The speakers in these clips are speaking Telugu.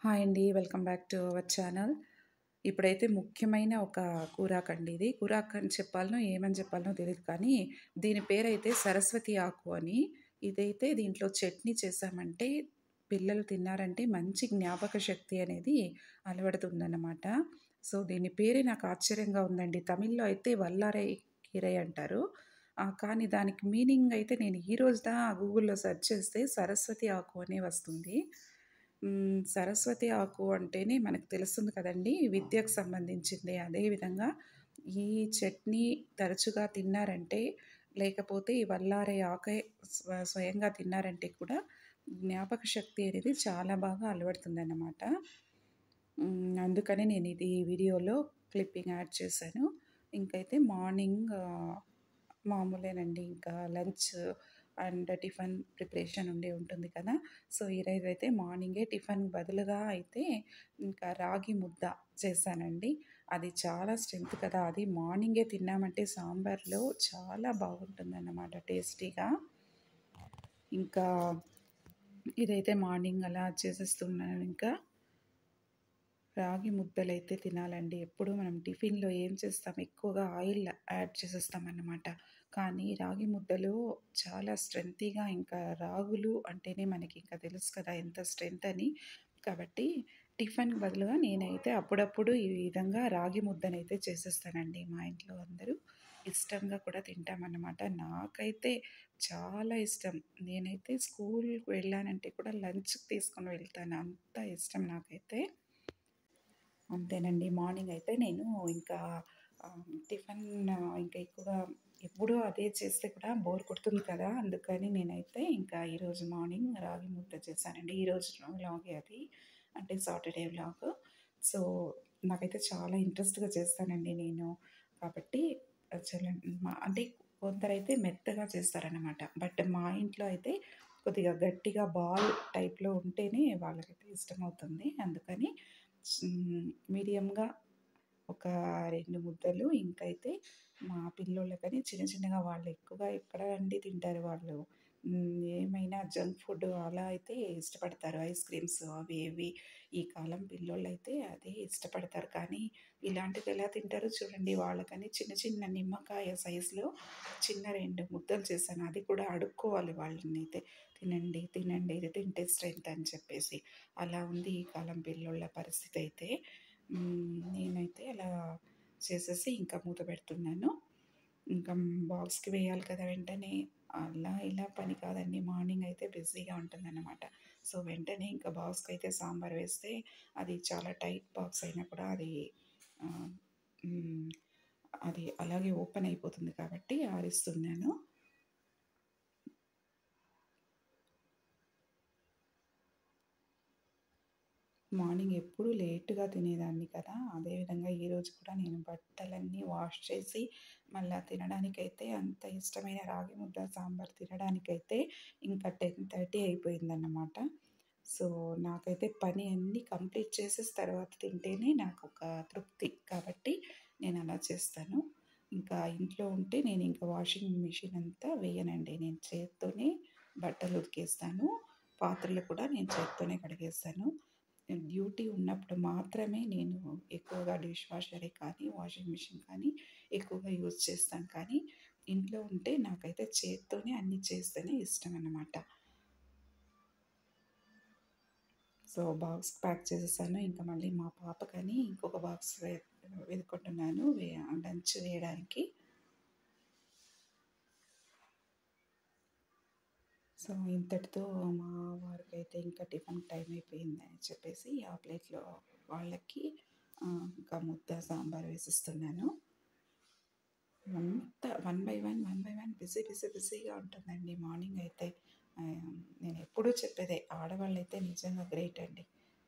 హాయ్ అండి. Welcome back to our channel. ఇప్పుడైతే ముఖ్యమైన ఒక కూరాకండి ఇది. కూరాకు అని చెప్పాలనో, ఏమని చెప్పాలనో తెలీదు కానీ, దీని పేరైతే సరస్వతి ఆకు అని. ఇదైతే దీంట్లో చట్నీ చేశామంటే, పిల్లలు తిన్నారంటే మంచి జ్ఞాపక శక్తి అనేది అలవడుతుందన్నమాట. సో, దీని పేరే నాకు ఆశ్చర్యంగా ఉందండి. తమిళ్‌లో అయితే వల్లారై కీరై అంటారు. కానీ దానికి మీనింగ్ అయితే నేను ఈ రోజున గూగుల్‌లో సెర్చ్ చేస్తే సరస్వతి ఆకు అనే వస్తుంది. సరస్వతి ఆకు అంటేనే మనకు తెలుస్తుంది కదండీ! విద్యకు సంబంధించింది. అదేవిధంగా ఈ చట్నీ తరచుగా తిన్నారంటే, లేకపోతే ఈ వల్లారె ఆకే స్వయంగా తిన్నారంటే కూడా జ్ఞాపక శక్తి అనేది చాలా బాగా అలవడుతుందన్నమాట. అందుకనే నేనిది వీడియోలో క్లిప్పింగ్ యాడ్ చేశాను. ఇంకైతే మార్నింగ్ మామూలేనండి ఇంకా లంచ్ అండ్ టిఫిన్ ప్రిపరేషన్ ఉండే ఉంటుంది కదా! సో, ఈరోజైతే మార్నింగే టిఫిన్ బదులుగా అయితే ఇంకా రాగి ముద్ద చేశానండి. అది చాలా స్ట్రెంత్ కదా! అది మార్నింగే తిన్నామంటే సాంబార్‌లో చాలా బాగుంటుందన్నమాట టేస్టీగా. ఇంకా ఇదైతే మార్నింగ్ అలా చేసేస్తున్నాను ఇంకా. రాగి ముద్దలైతే తినాలండి. ఎప్పుడు మనం టిఫిన్‌లో ఏం చేస్తాం ఎక్కువగా ఆయిల్ యాడ్ చేసేస్తామన్నమాట. కానీ రాగి ముద్దలు చాలా స్ట్రెంతీగా ఇంకా రాగులు అంటేనే మనకింకా తెలుసు కదా! ఎంత స్ట్రెంత్ అని. కాబట్టి టిఫిన్‌కి బదులుగా నేనైతే అప్పుడప్పుడు ఈ విధంగా రాగి ముద్దనైతే చేసేస్తానండి. మా ఇంట్లో అందరూ ఇష్టంగా కూడా తింటామన్నమాట. నాకైతే చాలా ఇష్టం. నేనైతే స్కూల్‌కి వెళ్ళానంటే కూడా లంచ్‌కి తీసుకొని వెళ్తాను. అంత ఇష్టం నాకైతే. అంతేనండి. మార్నింగ్ అయితే నేను ఇంకా టిఫిన్ ఇంకా ఎక్కువగా ఎప్పుడూ అదే చేస్తే కూడా బోర్ కొడుతుంది కదా! అందుకని నేనైతే ఇంకా ఈరోజు మార్నింగ్ రాగి ముద్ద చేశానండి. ఈరోజు వ్లాగే అది. అంటే సాటర్‌డే వ్లాగ్. సో, నాకైతే చాలా ఇంట్రెస్ట్‌గా చేస్తానండి నేను. కాబట్టి చాలా అంటే కొందరైతే మెత్తగా చేస్తారనమాట. బట్ మా ఇంట్లో అయితే కొద్దిగా గట్టిగా బాల్ టైప్‌లో ఉంటేనే వాళ్ళకైతే ఇష్టమవుతుంది. అందుకని మీడియంగా ఒక 2 ముద్దలు ఇంకైతే మా పిల్లోళ్ళకని చిన్న చిన్నగా వాళ్ళు ఎక్కువగా ఎక్కడ అండి తింటారు వాళ్ళు. ఏమైనా జంక్ ఫుడ్ అలా అయితే ఇష్టపడతారు. ఐస్ క్రీమ్స్ అవి ఇవి. ఈ కాలం పిల్లోళ్ళైతే అదే ఇష్టపడతారు. కానీ ఇలాంటివి ఎలా తింటారో చూడండి. వాళ్ళకని చిన్న చిన్న నిమ్మకాయ సైజులో చిన్న 2 ముద్దలు చేశాను. అది కూడా అడుక్కోవాలి వాళ్ళనైతే. తినండి, తినండి ఇది తింటే స్ట్రెంత్ అని చెప్పేసి. అలా ఉంది ఈ కాలం పిల్లోళ్ళ పరిస్థితయితే. నేనైతే అలా చేసేసి ఇంకా మూత పెడుతున్నాను. ఇంకా బాక్స్‌కి వేయాలి కదా! వెంటనే అలా ఇలా పని కాదండి. మార్నింగ్ అయితే బిజీగా ఉంటుందన్నమాట. సో, వెంటనే ఇంకా బాక్స్‌కైతే సాంబార్ వేస్తే అది చాలా టైట్ బాక్స్ అయినా కూడా అది ఆహ్, హ్మ్. అది అలాగే ఓపెన్ అయిపోతుంది కాబట్టి ఆరిస్తున్నాను. మార్నింగ్ ఎప్పుడూ లేట్‌గా తినేదాన్ని కదా! అదేవిధంగా ఈరోజు కూడా నేను బట్టలన్నీ వాష్ చేసి, మళ్ళా తినడానికైతే అంత ఇష్టమైన రాగి ముద్ద, సాంబార్ తినడానికైతే ఇంకా 10:30 అయిపోయిందన్నమాట. సో, నాకైతే పని అన్నీ కంప్లీట్ చేసేసి తర్వాత తింటేనే నాకొక తృప్తి. కాబట్టి నేనలా చేస్తాను. ఇంకా ఇంట్లో ఉంటే నేనింక వాషింగ్ మిషన్ అంతా వేయనండి. నేను చేత్తోనే బట్టలు ఉతికేస్తాను. పాత్రలు కూడా నేను చేత్తోనే కడిగేస్తాను. డ్యూటీ ఉన్నప్పుడు మాత్రమే నేను ఎక్కువగా డిష్ వాషరే కానీ, వాషింగ్ మిషన్ కానీ ఎక్కువగా యూజ్ చేస్తాను. కానీ ఇంట్లో ఉంటే నాకైతే చేత్తోనే అన్నీ చేస్తేనే ఇష్టమనమాట. సో, బాక్స్ ప్యాక్ చేసేసాను. ఇంకా మళ్ళీ మా పాపకని ఇంకొక బాక్స్ వెతుక్కుంటున్నాను లంచ్ వేయడానికి. సో, ఇంతటితో మా వారికైతే ఇంకా టిఫిన్ టైం అయిపోయిందని చెప్పేసి ఆ ప్లేట్‌లో వాళ్ళకి ఇంకా ముద్ద సాంబార్ వేసిస్తున్నాను. అంతా వన్ బై వన్ బిజీగా ఉంటుందండి మార్నింగ్ అయితే. నేనెప్పుడూ చెప్పేదే ఆడవాళ్ళైతే నిజంగా గ్రేట్ అండి.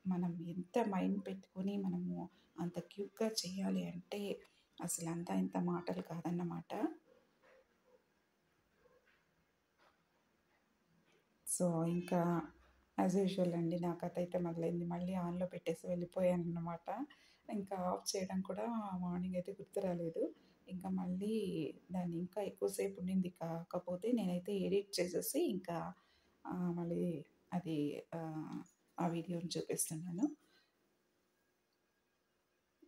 మనం ఎంత మైండ్ పెట్టుకొని మనము అంత క్విక్‌గా చేయాలి అంటే అసలంతా ఇంత మాటలు కాదన్నమాట. సో, ఇంకా యాజ్ యూజువల్ అండి నా కథయితే మొదలైంది. మళ్ళీ ఆన్‌లో పెట్టేసి వెళ్ళిపోయానన్నమాట. ఇంకా ఆఫ్ చేయడం కూడా మార్నింగ్ అయితే గుర్తు రాలేదు. ఇంకా మళ్ళీ దాన్ని ఇంకా ఎక్కువ సేపు ఉండింది కాకపోతే నేనైతే ఎడిట్ చేసేసి ఇంకా మళ్ళీ అది ఆ వీడియోని చూపిస్తున్నాను.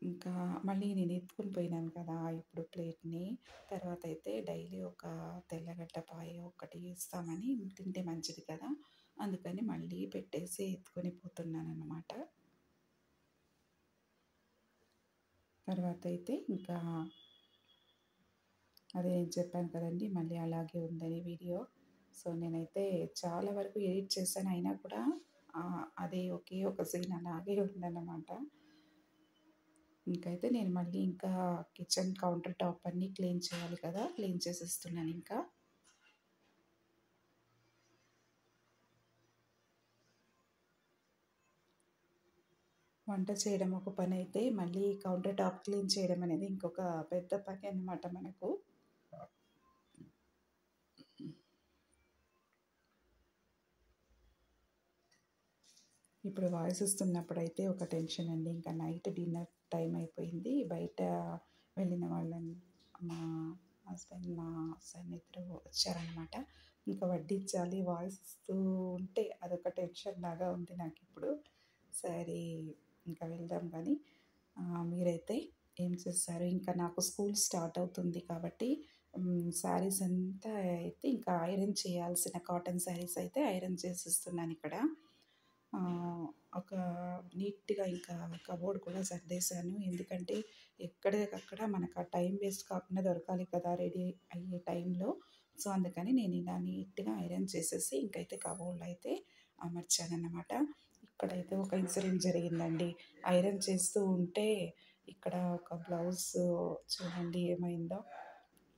ఇంకా మళ్ళీ నేను ఎత్తుకొని పోయినాను కదా! ఇప్పుడు ప్లేట్‌ని. తర్వాత అయితే డైలీ ఒక తెల్లగడ్డ పాయ ఒకటి ఇస్తామని తింటే మంచిది కదా! అందుకని మళ్ళీ పెట్టేసి ఎత్తుకొని పోతున్నాననమాట. తర్వాత అయితే ఇంకా అదే నేను చెప్పాను కదండీ! మళ్ళీ అలాగే ఉందని వీడియో. సో, నేనైతే చాలా వరకు ఎడిట్ చేశాను. అయినా కూడా అదే ఒకే ఒక సీన్ అలాగే ఉందన్నమాట. ఇంకైతే నేను మళ్ళీ ఇంకా కిచెన్ కౌంటర్ టాప్ అన్నీ క్లీన్ చేయాలి కదా! క్లీన్ చేసేస్తున్నానింకా. వంట చేయడం ఒక పనైతే, మళ్ళీ కౌంటర్ టాప్ క్లీన్ చేయడం అనేది ఇంకొక పెద్ద పని అన్నమాట మనకు. ఇప్పుడు వాయిస్ ఇస్తున్నప్పుడైతే ఒక టెన్షన్ అండి. ఇంకా నైట్ డిన్నర్ టైం అయిపోయింది. బయట వెళ్ళిన వాళ్ళని మా హస్బెండ్, మా సన్ ఇద్దరు వచ్చారనమాట. ఇంకా వడ్డించాలి. వాయిస్ ఇస్తూ ఉంటే అదొక టెన్షన్ లాగా ఉంది నాకిప్పుడు. సరే ఇంకా వెళ్దాం కానీ మీరైతే ఏం చేస్తారు? ఇంకా నాకు స్కూల్ స్టార్ట్ అవుతుంది కాబట్టి శారీస్ అంతా అయితే ఇంకా ఐరన్ చేయాల్సిన కాటన్ శారీస్ అయితే ఐరన్ చేసేస్తున్నానిక్కడ. ఒక నీట్‌గా ఇంకా కబోర్డ్ కూడా సర్దేశాను. ఎందుకంటే ఎక్కడిదక్కడ మనకు ఆ టైం వేస్ట్ కాకుండా దొరకాలి కదా! రెడీ అయ్యే టైంలో. సో, అందుకని నేను ఇలా నీట్‌గా ఐరన్ చేసేసి ఇంకైతే కబోర్డ్‌లో అయితే అమర్చానన్నమాట. ఇక్కడైతే ఒక ఇన్సిడెంట్ జరిగిందండి. ఐరన్ చేస్తూ ఉంటే ఇక్కడ ఒక బ్లౌజ్ చూడండి ఏమైందో.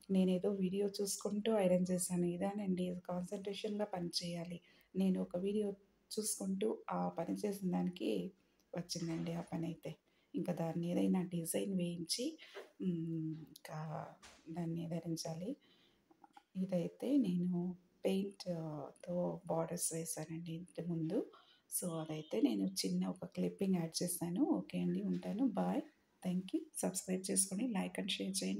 నేనేదో వీడియో చూసుకుంటూ ఐరన్ చేశాను. ఇదేనండి కాన్సంట్రేషన్‌గా పని చేయాలి. నేను ఒక వీడియో చూసుకుంటూ ఆ పని చేసిన దానికి వచ్చిందండి ఆ పనైతే. ఇంకా దాన్ని ఏదైనా డిజైన్ వేయించి ఇంకా దాన్ని ధరించాలి. ఇదైతే నేను పెయింట్‌తో బార్డర్స్ వేశానండి ఇంటి ముందు. సో, అదైతే నేను చిన్న ఒక క్లిప్పింగ్ యాడ్ చేశాను. ఓకే అండి. ఉంటాను. బాయ్. Thank you. సబ్స్క్రైబ్ చేసుకొని లైక్ అండ్ షేర్ చేయండి.